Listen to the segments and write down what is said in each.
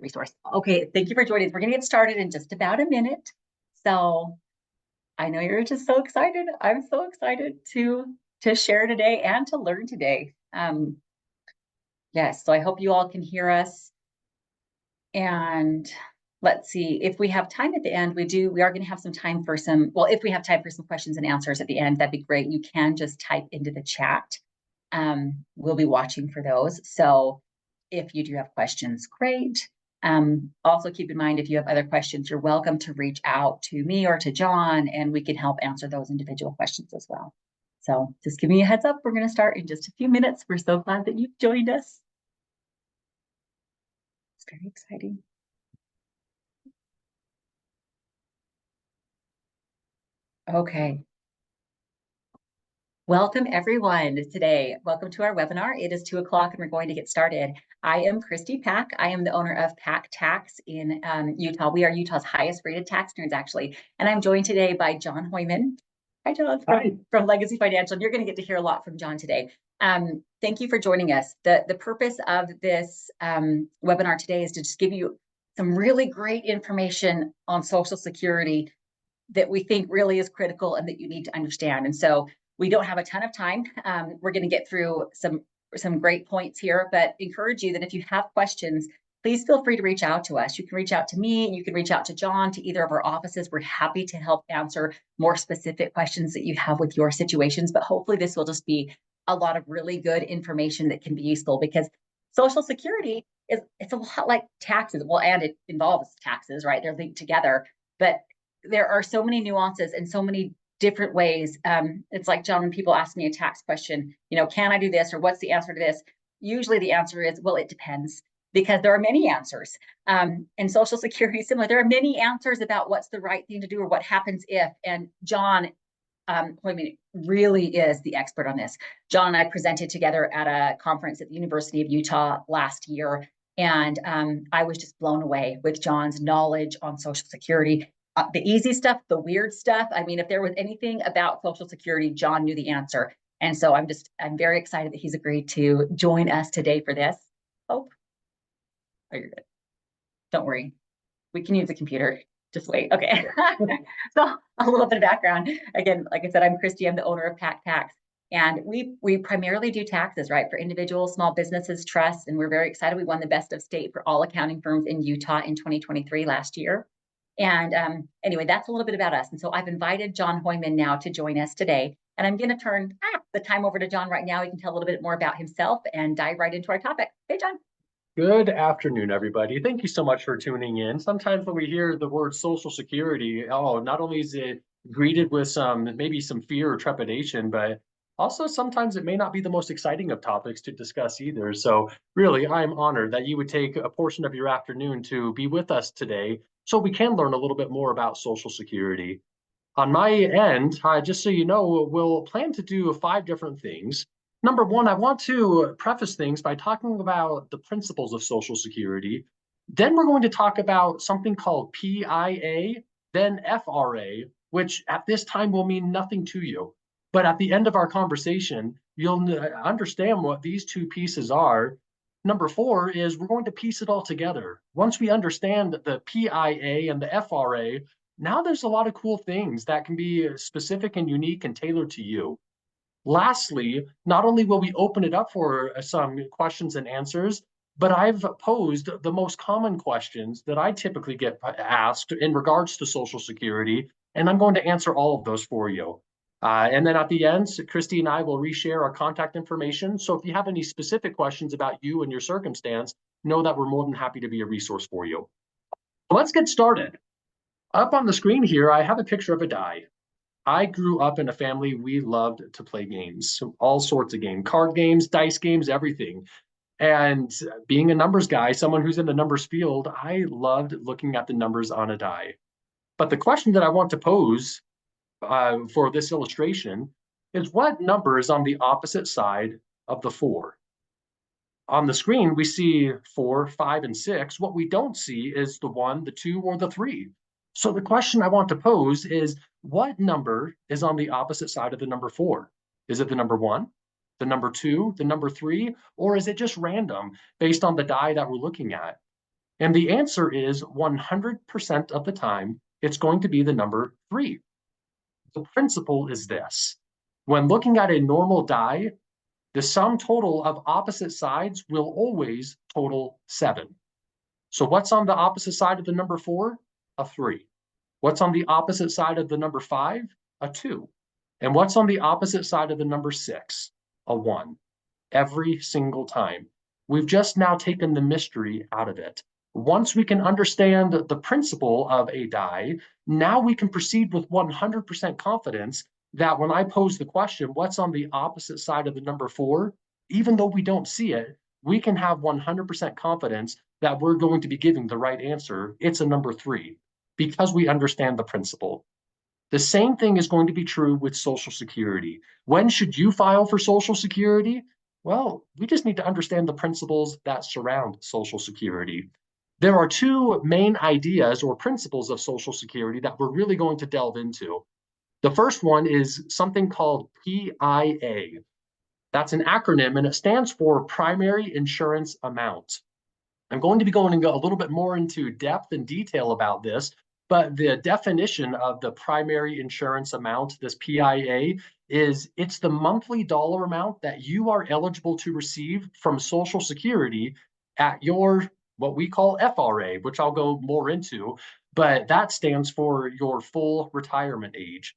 resource. Okay, thank you for joining us. We're going to get started in just about a minute. So I know you're just so excited. I'm so excited to share today and to learn today. Yes, so I hope you all can hear us. And let's see, if we have time at the end, we are going to have some time for if we have time for some questions and answers at the end, that'd be great. You can just type into the chat. We'll be watching for those. So if you do have questions, great. Also keep in mind, if you have other questions, you're welcome to reach out to me or to John, and we can help answer those individual questions as well. So just give me a heads up. We're going to start in just a few minutes. We're so glad that you've joined us. It's very exciting. Okay. Welcome everyone today. Welcome to our webinar. It is 2 o'clock and we're going to get started. I am Christy Pack. I am the owner of Pack Tax in Utah. We are Utah's highest rated tax nerds actually. And I'm joined today by John Hoyman. Hi John, from Legacy Financial. And you're going to get to hear a lot from John today. Thank you for joining us. The purpose of this webinar today is to just give you some really great information on Social Security that we think really is critical and that you need to understand. And so we don't have a ton of time. We're going to get through some great points here, but encourage you that if you have questions, please feel free to reach out to us. You can reach out to me, you can reach out to John, to either of our offices. We're happy to help answer more specific questions that you have with your situations, but hopefully this will just be a lot of really good information that can be useful, because Social Security it's a lot like taxes. Well, and it involves taxes, right? They're linked together, but there are so many nuances and so many different ways. It's like, John, when people ask me a tax question, can I do this, or what's the answer to this? Usually the answer is, well, it depends, because there are many answers. And Social Security is similar. There are many answers about what's the right thing to do or what happens if. And John Hoyman really is the expert on this. John and I presented together at a conference at the University of Utah last year. And I was just blown away with John's knowledge on Social Security. The easy stuff, the weird stuff. I mean, if there was anything about Social Security, John knew the answer. And so I'm very excited that he's agreed to join us today for this. Oh, you're good. Don't worry. We can use the computer. Just wait. Okay. So a little bit of background. Again, like I said, I'm Christy. I'm the owner of Pack Tax. And we primarily do taxes, right, for individuals, small businesses, trusts. And we're very excited. We won the best of state for all accounting firms in Utah in 2023 last year. And anyway, that's a little bit about us. And so I've invited John Hoyman now to join us today. And I'm going to turn the time over to John right now. He can tell a little bit more about himself and dive right into our topic. Hey, John. Good afternoon, everybody. Thank you so much for tuning in. Sometimes when we hear the word Social Security, not only is it greeted with maybe some fear or trepidation, but also sometimes it may not be the most exciting of topics to discuss either. So really, I'm honored that you would take a portion of your afternoon to be with us today so we can learn a little bit more about Social Security. On my end, just so you know, we'll plan to do 5 different things. Number one, I want to preface things by talking about the principles of Social Security. Then we're going to talk about something called PIA, then FRA, which at this time will mean nothing to you. But at the end of our conversation, you'll understand what these 2 pieces are. Number 4 is we're going to piece it all together. Once we understand the PIA and the FRA, now there's a lot of cool things that can be specific and unique and tailored to you. Lastly, not only will we open it up for some questions and answers, but I've posed the most common questions that I typically get asked in regards to Social Security, and I'm going to answer all of those for you. And then at the end, Christy and I will reshare our contact information. So if you have any specific questions about you and your circumstance, know that we're more than happy to be a resource for you. Let's get started. Up on the screen here, I have a picture of a die. I grew up in a family, we loved to play games, all sorts of games, card games, dice games, everything. And being a numbers guy, someone who's in the numbers field, I loved looking at the numbers on a die. But the question that I want to pose for this illustration is, what number is on the opposite side of the 4? On the screen, we see 4, 5, and 6. What we don't see is the 1, the 2, or the 3. So the question I want to pose is, what number is on the opposite side of the number 4? Is it the number 1, the number 2, the number 3, or is it just random based on the die that we're looking at? And the answer is 100% of the time, it's going to be the number 3. The principle is this. When looking at a normal die, the sum total of opposite sides will always total 7. So what's on the opposite side of the number 4? A 3. What's on the opposite side of the number 5? A 2. And what's on the opposite side of the number 6? A 1. Every single time. We've just now taken the mystery out of it. Once we can understand the principle of a die, now we can proceed with 100% confidence that when I pose the question, what's on the opposite side of the number 4? Even though we don't see it, we can have 100% confidence that we're going to be giving the right answer. It's a number 3 because we understand the principle. The same thing is going to be true with Social Security. When should you file for Social Security? Well, we just need to understand the principles that surround Social Security. There are 2 main ideas or principles of Social Security that we're really going to delve into. The first one is something called PIA. That's an acronym and it stands for Primary Insurance Amount. I'm going to be going a little bit more into depth and detail about this, but the definition of the primary insurance amount, this PIA, is it's the monthly dollar amount that you are eligible to receive from Social Security at your what we call FRA, which I'll go more into, but that stands for your full retirement age.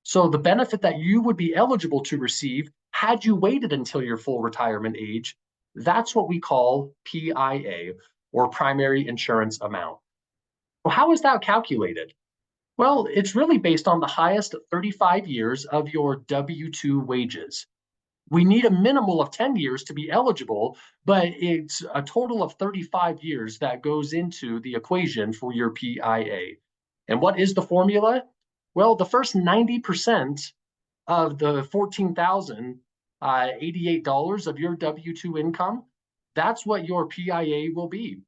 So the benefit that you would be eligible to receive had you waited until your full retirement age, that's what we call PIA, or primary insurance amount. Well, how is that calculated? Well, it's really based on the highest 35 years of your W-2 wages. We need a minimal of 10 years to be eligible, but it's a total of 35 years that goes into the equation for your PIA. And what is the formula? Well, the first 90% of the $14,088 of your W-2 income, that's what your PIA will be.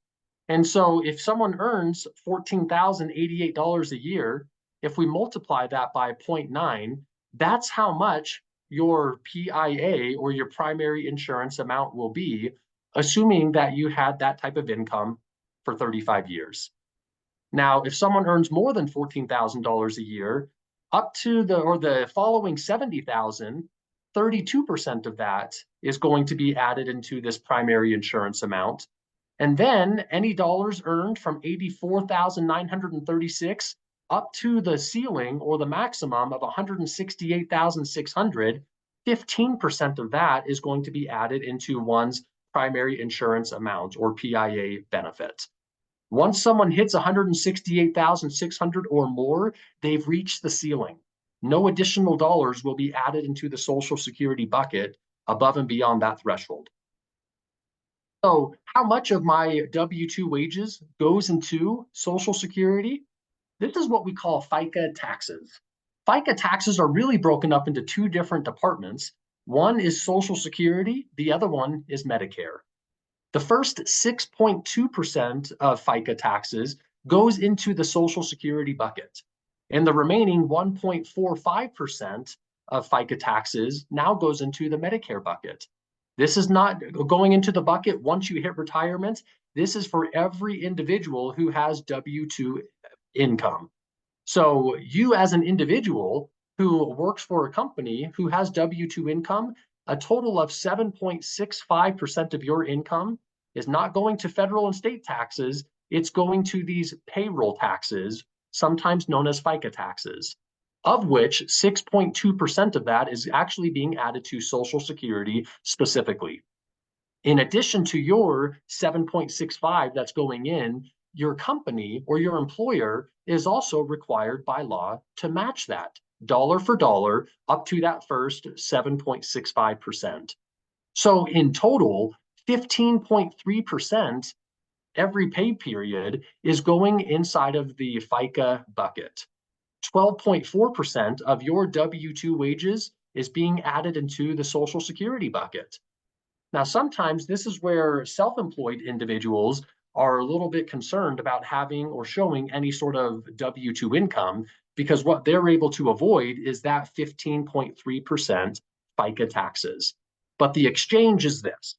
And so if someone earns $14,088 a year, if we multiply that by 0.9, that's how much your PIA or your primary insurance amount will be, assuming that you had that type of income for 35 years. Now, if someone earns more than $14,000 a year, up to the following 70,000, 32% of that is going to be added into this primary insurance amount. And then any dollars earned from 84,936 up to the ceiling or the maximum of 168,600, 15% of that is going to be added into one's primary insurance amount or PIA benefit. Once someone hits 168,600 or more, they've reached the ceiling. No additional dollars will be added into the Social Security bucket above and beyond that threshold. So how much of my W-2 wages goes into Social Security? This is what we call FICA taxes. FICA taxes are really broken up into 2 different departments. One is Social Security, the other one is Medicare. The first 6.2% of FICA taxes goes into the Social Security bucket, and the remaining 1.45% of FICA taxes now goes into the Medicare bucket. This is not going into the bucket once you hit retirement. This is for every individual who has W-2 income. So you as an individual who works for a company who has W-2 income, a total of 7.65% of your income is not going to federal and state taxes. It's going to these payroll taxes, sometimes known as FICA taxes, of which 6.2% of that is actually being added to Social Security specifically. In addition to your 7.65 that's going in, your company or your employer is also required by law to match that dollar for dollar up to that first 7.65%. So in total, 15.3% every pay period is going inside of the FICA bucket. 12.4% of your W-2 wages is being added into the Social Security bucket. Now, sometimes this is where self-employed individuals are a little bit concerned about having or showing any sort of W-2 income, because what they're able to avoid is that 15.3% FICA taxes. But the exchange is this.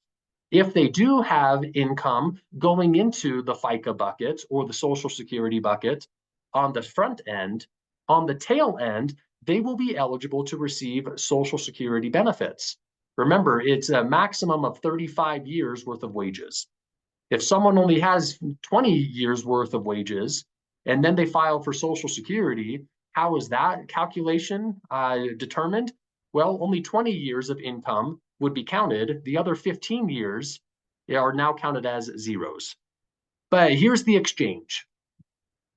If they do have income going into the FICA bucket or the Social Security bucket on the front end, on the tail end, they will be eligible to receive Social Security benefits. Remember, it's a maximum of 35 years worth of wages. If someone only has 20 years worth of wages and then they file for Social Security, how is that calculation determined? Well, only 20 years of income would be counted. The other 15 years are now counted as zeros. But here's the exchange.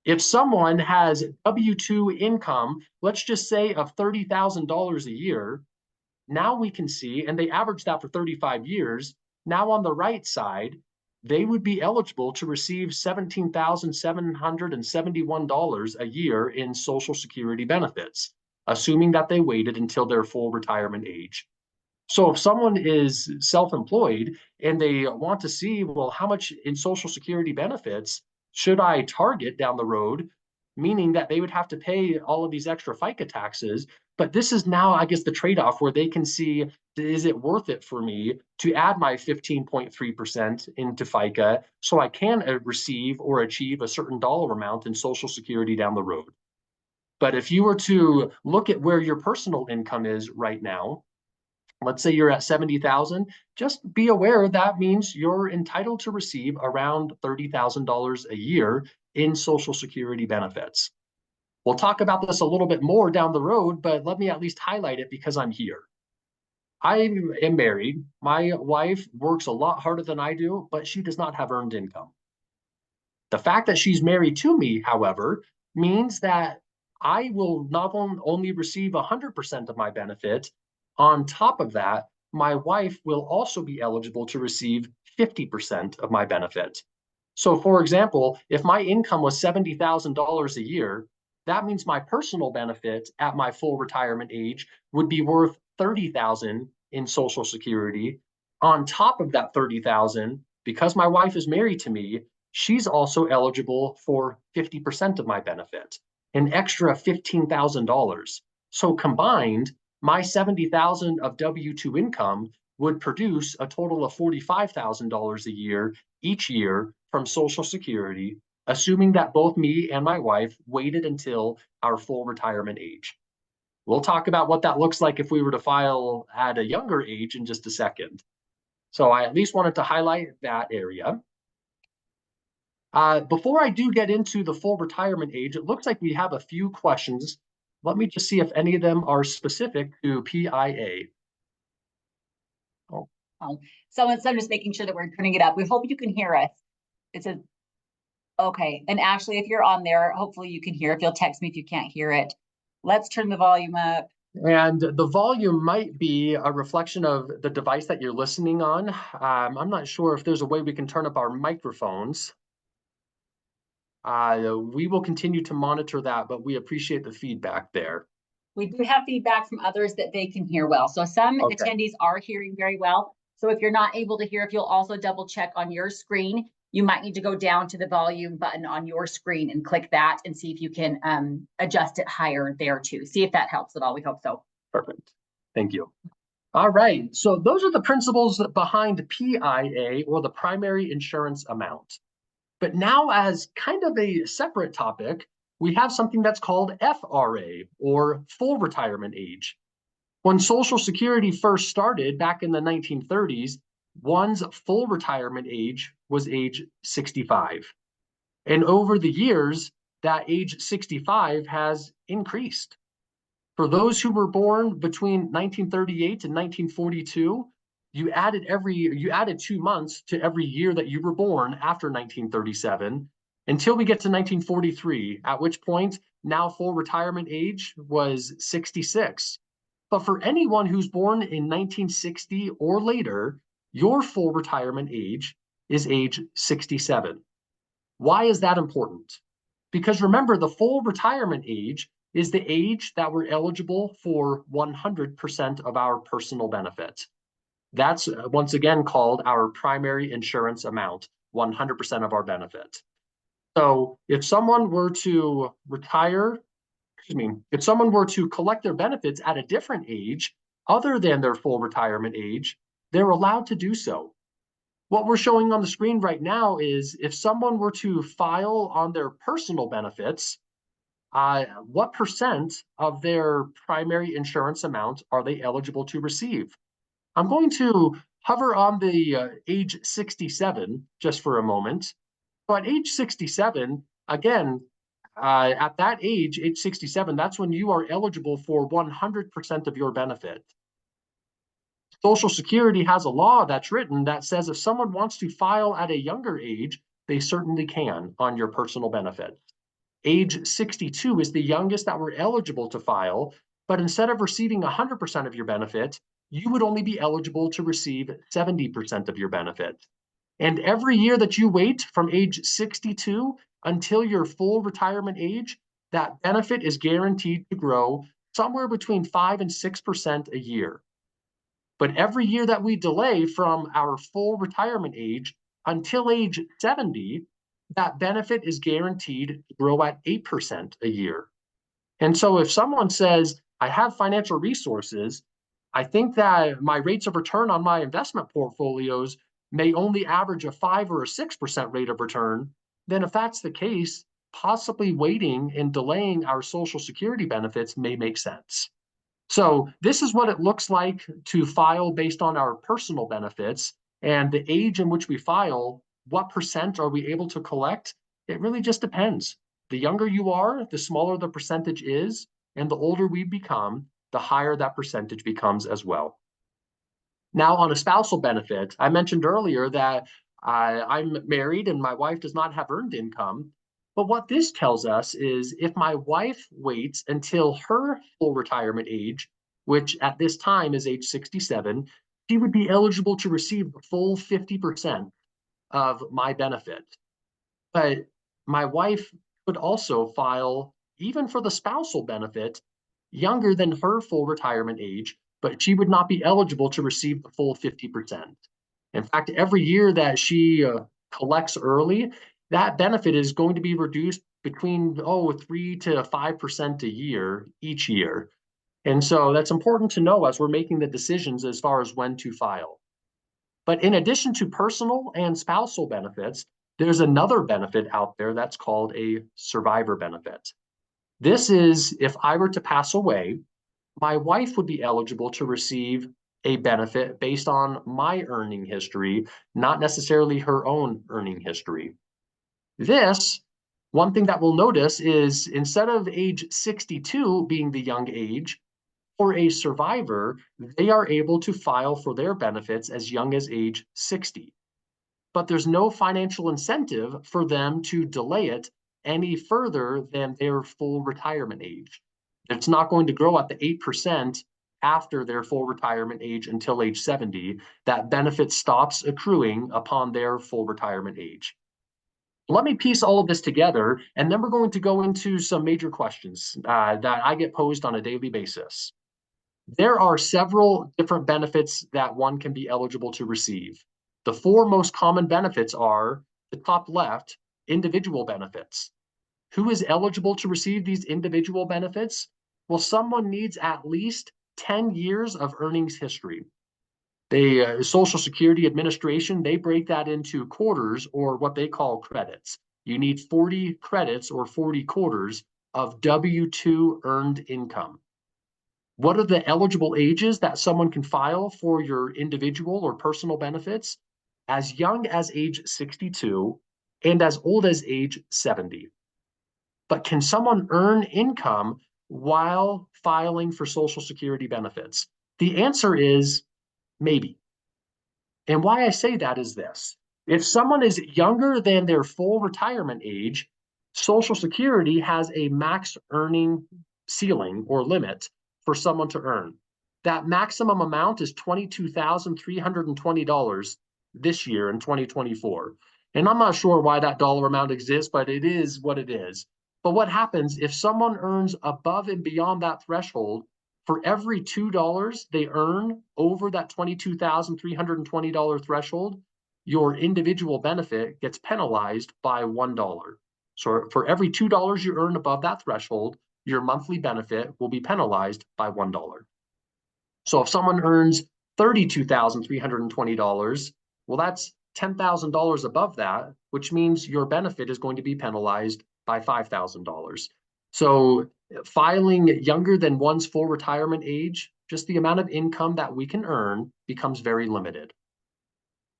If someone has W-2 income, let's just say of $30,000 a year, now we can see, and they average that for 35 years, now on the right side, they would be eligible to receive $17,771 a year in Social Security benefits, assuming that they waited until their full retirement age. So if someone is self-employed and they want to see, well, how much in Social Security benefits should I target down the road, meaning that they would have to pay all of these extra FICA taxes. But this is now, I guess, the trade-off where they can see, is it worth it for me to add my 15.3% into FICA so I can receive or achieve a certain dollar amount in Social Security down the road? But if you were to look at where your personal income is right now, let's say you're at 70,000, just be aware that means you're entitled to receive around $30,000 a year in Social Security benefits. We'll talk about this a little bit more down the road, but let me at least highlight it because I'm here. I am married. My wife works a lot harder than I do, but she does not have earned income. The fact that she's married to me, however, means that I will not only receive 100% of my benefit, on top of that, my wife will also be eligible to receive 50% of my benefit. So, for example, if my income was $70,000 a year, that means my personal benefit at my full retirement age would be worth $30,000 in Social Security. On top of that 30,000, because my wife is married to me, she's also eligible for 50% of my benefit, an extra $15,000. So combined, my 70,000 of W-2 income would produce a total of $45,000 a year each year from Social Security, assuming that both me and my wife waited until our full retirement age. We'll talk about what that looks like if we were to file at a younger age in just a second. So I at least wanted to highlight that area. Before I do get into the full retirement age, it looks like we have a few questions. Let me just see if any of them are specific to PIA. Oh. So I'm just making sure that we're turning it up. We hope you can hear us. It's a okay. And Ashley, if you're on there, hopefully you can hear. If you'll text me if you can't hear it. Let's turn the volume up. And the volume might be a reflection of the device that you're listening on. I'm not sure if there's a way we can turn up our microphones. We will continue to monitor that, but we appreciate the feedback there. We do have feedback from others that they can hear well. So some attendees are hearing very well. So if you're not able to hear, if you'll also double check on your screen, you might need to go down to the volume button on your screen and click that and see if you can adjust it higher there too. See if that helps at all. We hope so. Perfect. Thank you. All right. So those are the principles behind PIA, or the primary insurance amount. But now, as kind of a separate topic, we have something that's called FRA, or full retirement age. When Social Security first started back in the 1930s, one's full retirement age was age 65. And over the years, that age 65 has increased. For those who were born between 1938 and 1942, you added 2 months to every year that you were born after 1937 until we get to 1943, at which point now full retirement age was 66. But for anyone who's born in 1960 or later, your full retirement age is age 67. Why is that important? Because remember, the full retirement age is the age that we're eligible for 100% of our personal benefit. That's once again called our primary insurance amount, 100% of our benefit. So if someone were to if someone were to collect their benefits at a different age, other than their full retirement age, they're allowed to do so. What we're showing on the screen right now is if someone were to file on their personal benefits, what percent of their primary insurance amount are they eligible to receive? I'm going to hover on the age 67 just for a moment. So at age 67, again, at that age 67, that's when you are eligible for 100% of your benefit. Social Security has a law that's written that says if someone wants to file at a younger age, they certainly can on your personal benefit. Age 62 is the youngest that we're eligible to file, but instead of receiving 100% of your benefit, you would only be eligible to receive 70% of your benefit. And every year that you wait from age 62 until your full retirement age, that benefit is guaranteed to grow somewhere between 5 and 6% a year. But every year that we delay from our full retirement age until age 70, that benefit is guaranteed to grow at 8% a year. And so if someone says, I have financial resources, I think that my rates of return on my investment portfolios may only average a 5 or a 6% rate of return, then if that's the case, possibly waiting and delaying our Social Security benefits may make sense. So this is what it looks like to file based on our personal benefits and the age in which we file. What percent are we able to collect? It really just depends. The younger you are, the smaller the percentage is, and the older we become, the higher that percentage becomes as well. Now, on a spousal benefit, I mentioned earlier that I'm married and my wife does not have earned income. But what this tells us is if my wife waits until her full retirement age, which at this time is age 67, she would be eligible to receive the full 50% of my benefit. But my wife could also file, even for the spousal benefit, younger than her full retirement age, but she would not be eligible to receive the full 50%. In fact, every year that she collects early, that benefit is going to be reduced between 3 to 5% a year each year. And so that's important to know as we're making the decisions as far as when to file. But in addition to personal and spousal benefits, there's another benefit out there that's called a survivor benefit. This is if I were to pass away, my wife would be eligible to receive a benefit based on my earning history, not necessarily her own earning history. This, one thing that we'll notice is instead of age 62 being the young age, for a survivor, they are able to file for their benefits as young as age 60. But there's no financial incentive for them to delay it any further than their full retirement age. It's not going to grow at the 8% after their full retirement age until age 70. That benefit stops accruing upon their full retirement age. Let me piece all of this together, and then we're going to go into some major questions that I get posed on a daily basis. There are several different benefits that one can be eligible to receive. The four most common benefits are the top left, individual benefits. Who is eligible to receive these individual benefits? Well, someone needs at least 10 years of earnings history. The Social Security Administration, they break that into quarters or what they call credits. You need 40 credits or 40 quarters of W-2 earned income. What are the eligible ages that someone can file for your individual or personal benefits? As young as age 62 and as old as age 70. But can someone earn income while filing for Social Security benefits? The answer is maybe. And why I say that is this. If someone is younger than their full retirement age, Social Security has a max earning ceiling or limit for someone to earn. That maximum amount is $22,320 this year in 2024. And I'm not sure why that dollar amount exists, but it is what it is. But what happens if someone earns above and beyond that threshold? For every $2 they earn over that $22,320 threshold, your individual benefit gets penalized by $1. So for every $2 you earn above that threshold, your monthly benefit will be penalized by $1. So if someone earns $32,320, well, that's $10,000 above that, which means your benefit is going to be penalized by $5,000. So filing younger than one's full retirement age, just the amount of income that we can earn becomes very limited.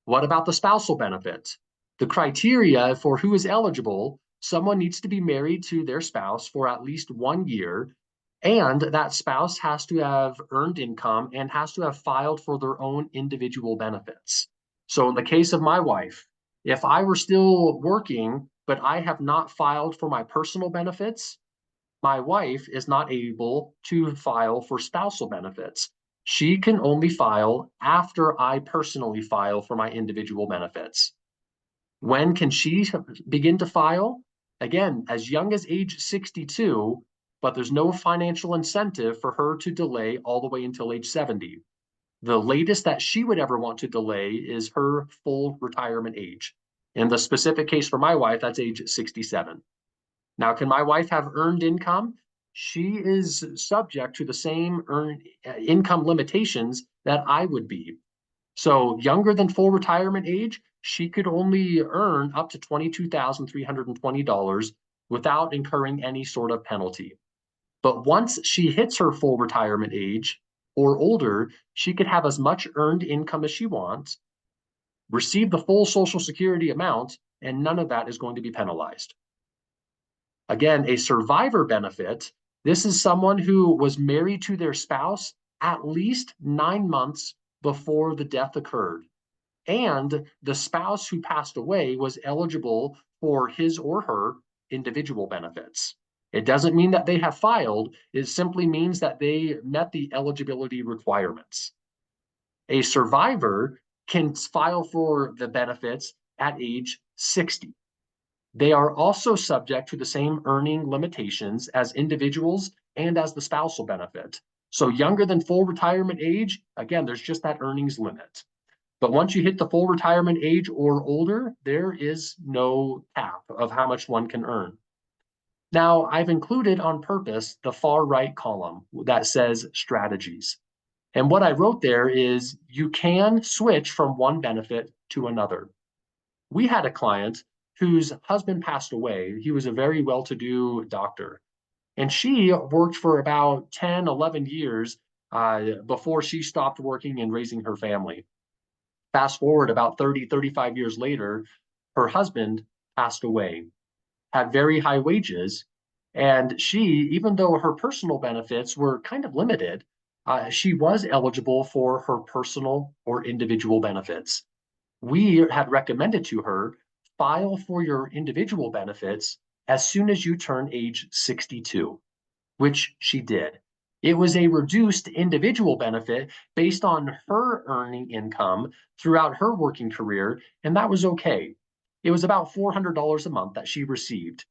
What about the spousal benefit? The criteria for who is eligible, someone needs to be married to their spouse for at least 1 year, and that spouse has to have earned income and has to have filed for their own individual benefits. So in the case of my wife, if I were still working, but I have not filed for my personal benefits, my wife is not able to file for spousal benefits. She can only file after I personally file for my individual benefits. When can she begin to file? Again, as young as age 62, but there's no financial incentive for her to delay all the way until age 70. The latest that she would ever want to delay is her full retirement age. In the specific case for my wife, that's age 67. Now, can my wife have earned income? She is subject to the same earned income limitations that I would be. So younger than full retirement age, she could only earn up to $22,320 without incurring any sort of penalty. But once she hits her full retirement age or older, she could have as much earned income as she wants, receive the full Social Security amount, and none of that is going to be penalized. Again, a survivor benefit, this is someone who was married to their spouse at least 9 months before the death occurred. And the spouse who passed away was eligible for his or her individual benefits. It doesn't mean that they have filed, it simply means that they met the eligibility requirements. A survivor can file for the benefits at age 60. They are also subject to the same earning limitations as individuals and as the spousal benefit. So younger than full retirement age, again, there's just that earnings limit. But once you hit the full retirement age or older, there is no cap of how much one can earn. Now, I've included on purpose the far right column that says strategies. And what I wrote there is you can switch from one benefit to another. We had a client whose husband passed away. He was a very well-to-do doctor. And she worked for about 10, 11 years before she stopped working and raising her family. Fast forward about 30, 35 years later, her husband passed away, had very high wages. And she, even though her personal benefits were kind of limited, she was eligible for her personal or individual benefits. We had recommended to her file for your individual benefits as soon as you turn age 62, which she did. It was a reduced individual benefit based on her earning income throughout her working career, and that was okay. It was about $400 a month that she received.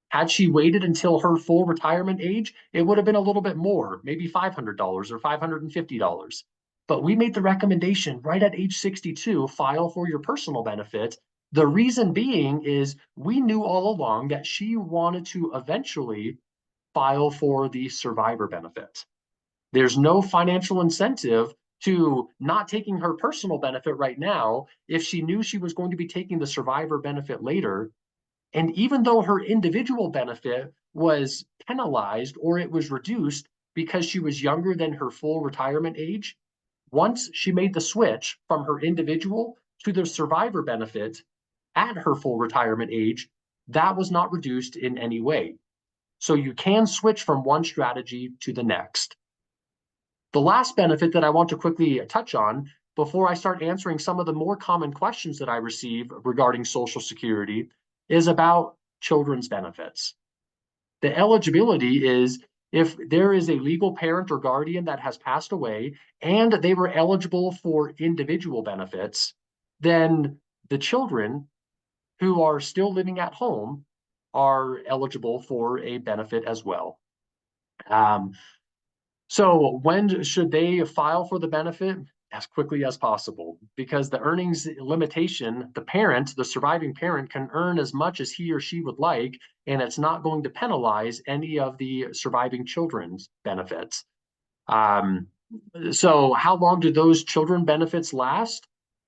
Had she waited until her full retirement age, it would have been a little bit more, maybe $500 or $550. But we made the recommendation right at age 62, file for your personal benefit. The reason being is we knew all along that she wanted to eventually file for the survivor benefit. There's no financial incentive to not taking her personal benefit right now if she knew she was going to be taking the survivor benefit later. And even though her individual benefit was penalized or it was reduced because she was younger than her full retirement age, once she made the switch from her individual to the survivor benefit at her full retirement age, that was not reduced in any way. So you can switch from one strategy to the next. The last benefit that I want to quickly touch on before I start answering some of the more common questions that I receive regarding Social Security is about children's benefits. The eligibility is if there is a legal parent or guardian that has passed away and they were eligible for individual benefits, then the children who are still living at home are eligible for a benefit as well. So when should they file for the benefit? As quickly as possible, because the earnings limitation, the parent, the surviving parent, can earn as much as he or she would like, and it's not going to penalize any of the surviving children's benefits. So how long do those children benefits last?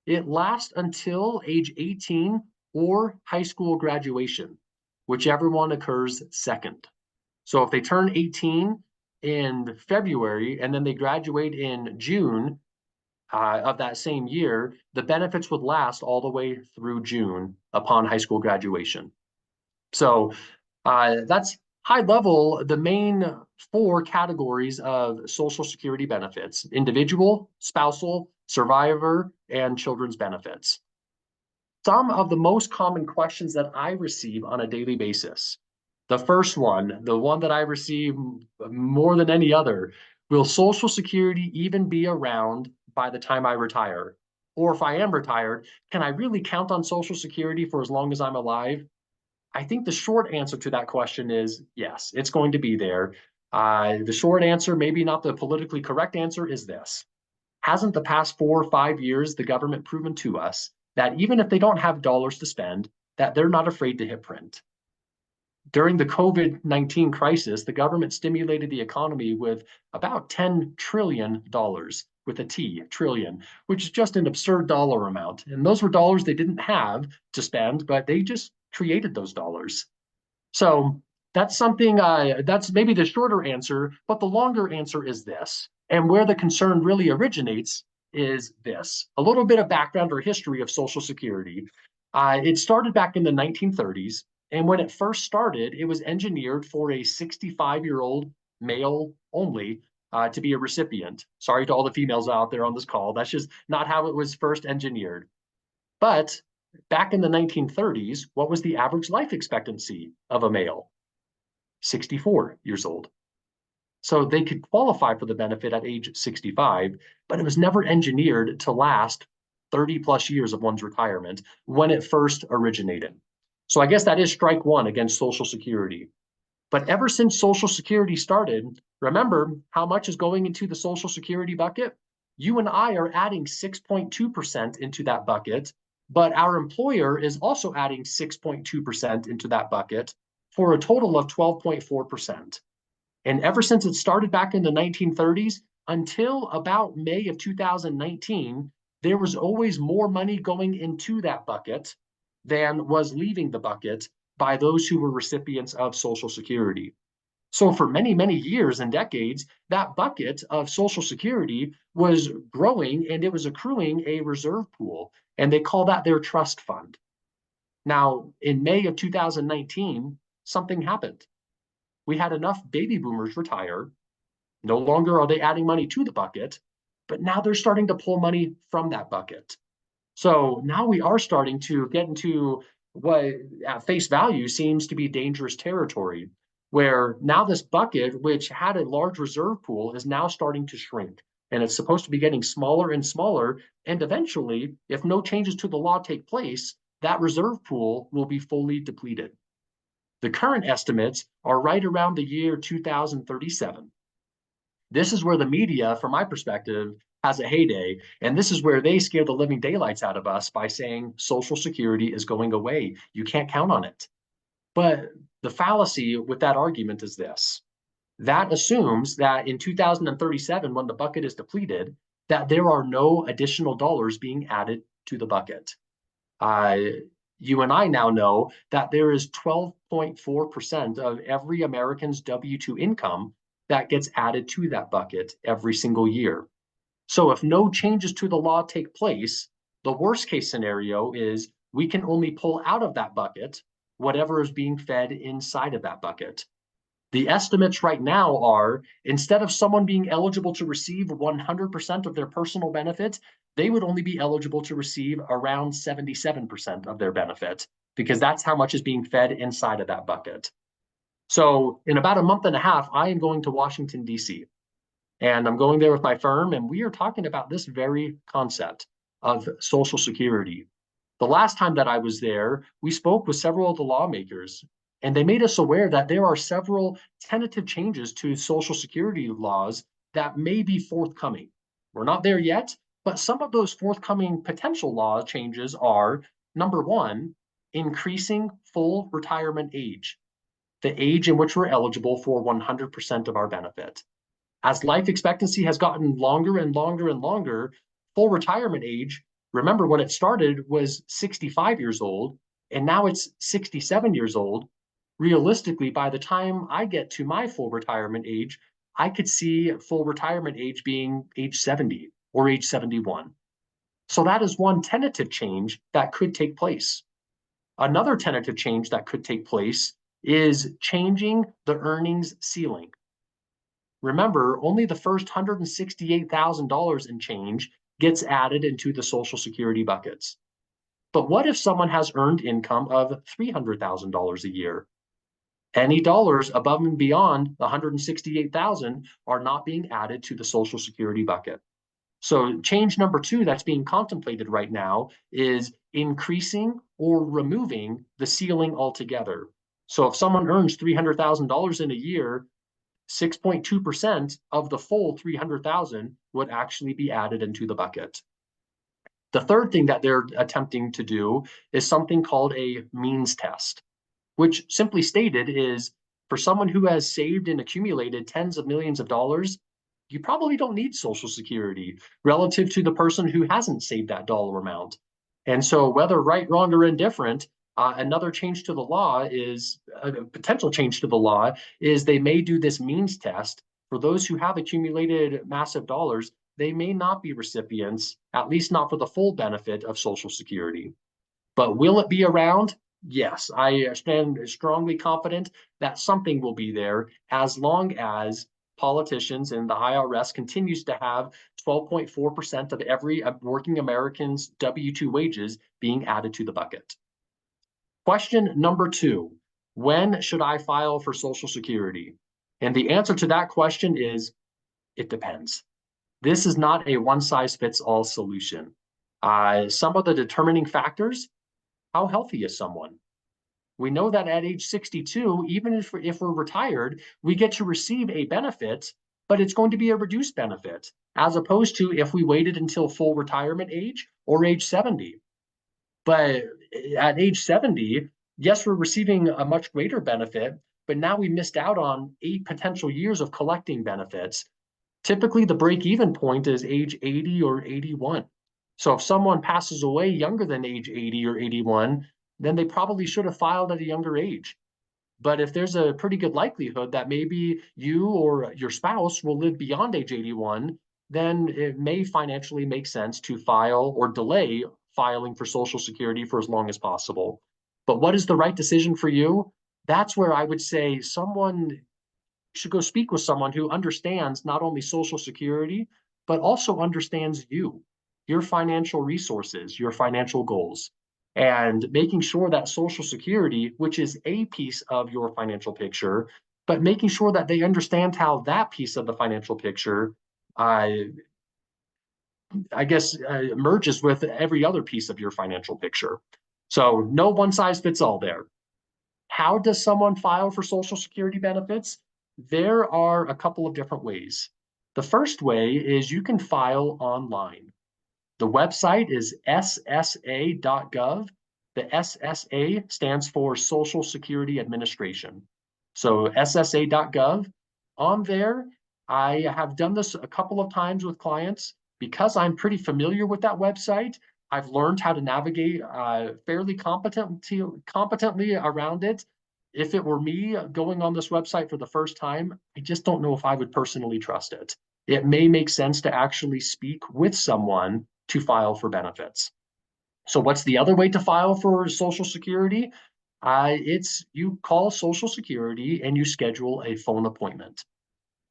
It lasts until age 18 or high school graduation, whichever one occurs second. So if they turn 18 in February and then they graduate in June of that same year, the benefits would last all the way through June upon high school graduation. So that's high level, the main four categories of Social Security benefits: individual, spousal, survivor, and children's benefits. Some of the most common questions that I receive on a daily basis. The first one, the one that I receive more than any other: will Social Security even be around by the time I retire? Or if I am retired, can I really count on Social Security for as long as I'm alive? I think the short answer to that question is yes, it's going to be there. The short answer, maybe not the politically correct answer, is this. Hasn't the past 4 or 5 years the government proven to us that even if they don't have dollars to spend, that they're not afraid to hit print? During the COVID-19 crisis, the government stimulated the economy with about $10 trillion, with a T, trillion, which is just an absurd dollar amount. And those were dollars they didn't have to spend, but they just created those dollars. So that's something, that's maybe the shorter answer, but the longer answer is this. And where the concern really originates is this: a little bit of background or history of Social Security. It started back in the 1930s. And when it first started, it was engineered for a 65-year-old male only to be a recipient. Sorry to all the females out there on this call. That's just not how it was first engineered. But back in the 1930s, what was the average life expectancy of a male? 64 years old. So they could qualify for the benefit at age 65, but it was never engineered to last 30 plus years of one's retirement when it first originated. So I guess that is strike one against Social Security. But ever since Social Security started, remember how much is going into the Social Security bucket? You and I are adding 6.2% into that bucket, but our employer is also adding 6.2% into that bucket for a total of 12.4%. And ever since it started back in the 1930s until about May of 2019, there was always more money going into that bucket than was leaving the bucket by those who were recipients of Social Security. So for many, many years and decades, that bucket of Social Security was growing and it was accruing a reserve pool, and they call that their trust fund. Now, in May of 2019, something happened. We had enough baby boomers retire. No longer are they adding money to the bucket, but now they're starting to pull money from that bucket. So now we are starting to get into what at face value seems to be dangerous territory, where now this bucket, which had a large reserve pool, is now starting to shrink. And it's supposed to be getting smaller and smaller. And eventually, if no changes to the law take place, that reserve pool will be fully depleted. The current estimates are right around the year 2037. This is where the media, from my perspective, has a heyday. And this is where they scare the living daylights out of us by saying Social Security is going away. You can't count on it. But the fallacy with that argument is this: that assumes that in 2037, when the bucket is depleted, that there are no additional dollars being added to the bucket. You and I now know that there is 12.4% of every American's W-2 income that gets added to that bucket every single year. So if no changes to the law take place, the worst case scenario is we can only pull out of that bucket whatever is being fed inside of that bucket. The estimates right now are, instead of someone being eligible to receive 100% of their personal benefits, they would only be eligible to receive around 77% of their benefit, because that's how much is being fed inside of that bucket. So in about a month and a half, I am going to Washington, D.C., and I'm going there with my firm, and we are talking about this very concept of Social Security. The last time that I was there, we spoke with several of the lawmakers, and they made us aware that there are several tentative changes to Social Security laws that may be forthcoming. We're not there yet, but some of those forthcoming potential law changes are: number one, increasing full retirement age, the age in which we're eligible for 100% of our benefit. As life expectancy has gotten longer and longer and longer, full retirement age Remember, when it started was 65 years old, and now it's 67 years old. Realistically, by the time I get to my full retirement age, I could see full retirement age being age 70 or age 71. So that is one tentative change that could take place. Another tentative change that could take place is changing the earnings ceiling. Remember, only the first $168,000 in change gets added into the Social Security buckets. But what if someone has earned income of $300,000 a year? Any dollars above and beyond the 168,000 are not being added to the Social Security bucket. So change number two that's being contemplated right now is increasing or removing the ceiling altogether. So if someone earns $300,000 in a year, 6.2% of the full 300,000 would actually be added into the bucket. The third thing that they're attempting to do is something called a means test, which simply stated is for someone who has saved and accumulated tens of millions of dollars, you probably don't need Social Security relative to the person who hasn't saved that dollar amount. And so, whether right, wrong, or indifferent, another change to the law is a potential change to the law is they may do this means test for those who have accumulated massive dollars. They may not be recipients, at least not for the full benefit of Social Security. But will it be around? Yes, I stand strongly confident that something will be there as long as politicians and the IRS continues to have 12.4% of every working American's W-2 wages being added to the bucket. Question number two, when should I file for Social Security? And the answer to that question is, it depends. This is not a one-size-fits-all solution. Some of the determining factors, how healthy is someone? We know that at age 62, even if we're retired, we get to receive a benefit, but it's going to be a reduced benefit, as opposed to if we waited until full retirement age or age 70. But at age 70, yes, we're receiving a much greater benefit, but now we missed out on 8 potential years of collecting benefits. Typically, the break-even point is age 80 or 81. So if someone passes away younger than age 80 or 81, then they probably should have filed at a younger age. But if there's a pretty good likelihood that maybe you or your spouse will live beyond age 81, then it may financially make sense to file or delay filing for Social Security for as long as possible. But what is the right decision for you? That's where I would say someone should go speak with someone who understands not only Social Security, but also understands you, your financial resources, your financial goals, and making sure that Social Security, which is a piece of your financial picture, but making sure that they understand how that piece of the financial picture, merges with every other piece of your financial picture. So no one size fits all there. How does someone file for Social Security benefits? There are a couple of different ways. The first way is you can file online. The website is ssa.gov. The SSA stands for Social Security Administration. So ssa.gov. On there, I have done this a couple of times with clients. Because I'm pretty familiar with that website, I've learned how to navigate fairly competently around it. If it were me going on this website for the first time, I just don't know if I would personally trust it. It may make sense to actually speak with someone to file for benefits. So what's the other way to file for Social Security? It's you call Social Security and you schedule a phone appointment.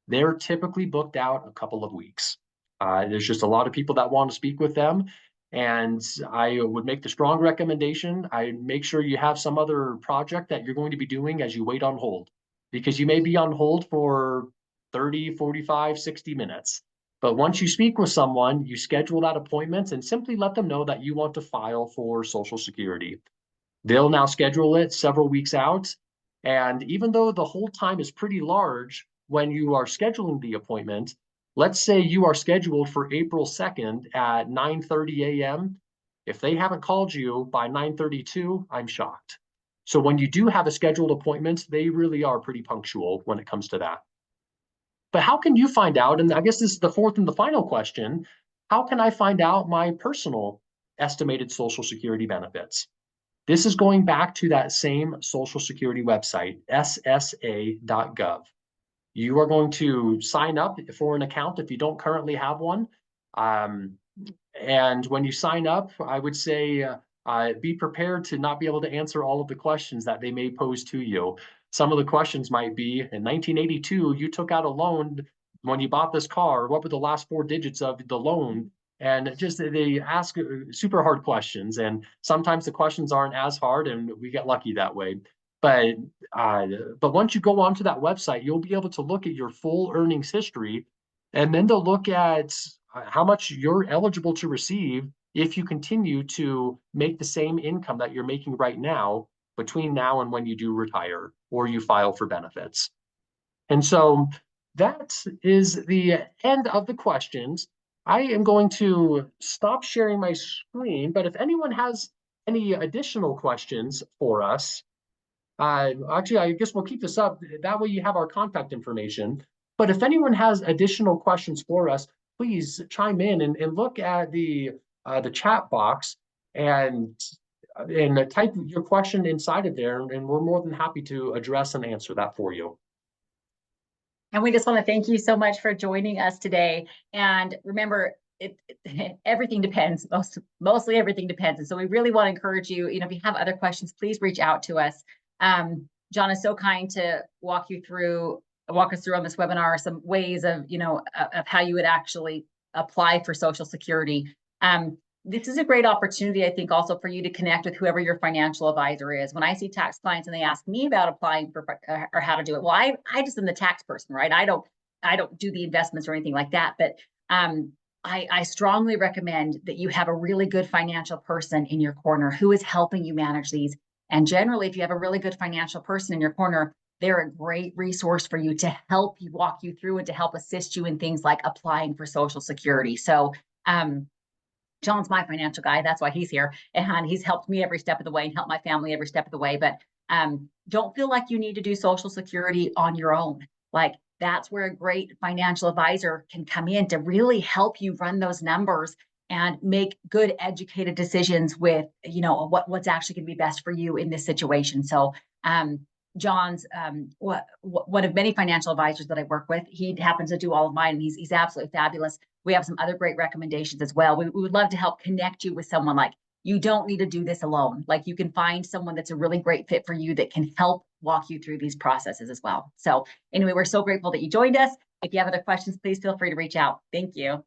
They're typically booked out a couple of weeks. There's just a lot of people that want to speak with them. And I would make the strong recommendation. I make sure you have some other project that you're going to be doing as you wait on hold, because you may be on hold for 30, 45, 60 minutes. But once you speak with someone, you schedule that appointment and simply let them know that you want to file for Social Security. They'll now schedule it several weeks out. And even though the hold time is pretty large when you are scheduling the appointment, let's say you are scheduled for April 2nd at 9:30 a.m. If they haven't called you by 9:32, I'm shocked. So when you do have a scheduled appointment, they really are pretty punctual when it comes to that. But how can you find out? And I guess this is the fourth and the final question. How can I find out my personal estimated Social Security benefits. This is going back to that same Social Security website, ssa.gov. You are going to sign up for an account if you don't currently have one. Um, and when you sign up, I would say be prepared to not be able to answer all of the questions that they may pose to you. Some of the questions might be, in 1982, you took out a loan when you bought this car. What were the last four digits of the loan? And just they ask super hard questions. And sometimes the questions aren't as hard, and we get lucky that way. But uh, but once you go onto that website, you'll be able to look at your full earnings history, and then to look at how much you're eligible to receive if you continue to make the same income that you're making right now between now and when you do retire or you file for benefits. And so that is the end of the questions. I am going to stop sharing my screen, but if anyone has any additional questions for us, actually, I guess we'll keep this up. That way you have our contact information. But if anyone has additional questions for us, please chime in and look at the chat box and type your question inside of there, and we're more than happy to address and answer that for you. And we just want to thank you so much for joining us today. And remember, everything depends. Mostly everything depends. And so we really want to encourage you, if you have other questions, please reach out to us. John is so kind to walk us through on this webinar some ways of, of how you would actually apply for Social Security. This is a great opportunity, I think, also for you to connect with whoever your financial advisor is. When I see tax clients and they ask me about applying for or how to do it, well, I just am the tax person, right? I don't do the investments or anything like that. But I strongly recommend that you have a really good financial person in your corner who is helping you manage these. And generally, if you have a really good financial person in your corner, they're a great resource for you to help you walk you through and to help assist you in things like applying for Social Security. So John's my financial guy. That's why he's here. And he's helped me every step of the way and helped my family every step of the way. But don't feel like you need to do Social Security on your own. Like, that's where a great financial advisor can come in to really help you run those numbers and make good educated decisions with, what's actually going to be best for you in this situation. So John's one of many financial advisors that I work with. He happens to do all of mine, and he's absolutely fabulous. We have some other great recommendations as well. We would love to help connect you with someone. Like, you don't need to do this alone. Like, you can find someone that's a really great fit for you that can help walk you through these processes as well. So anyway, we're so grateful that you joined us. If you have other questions, please feel free to reach out. Thank you.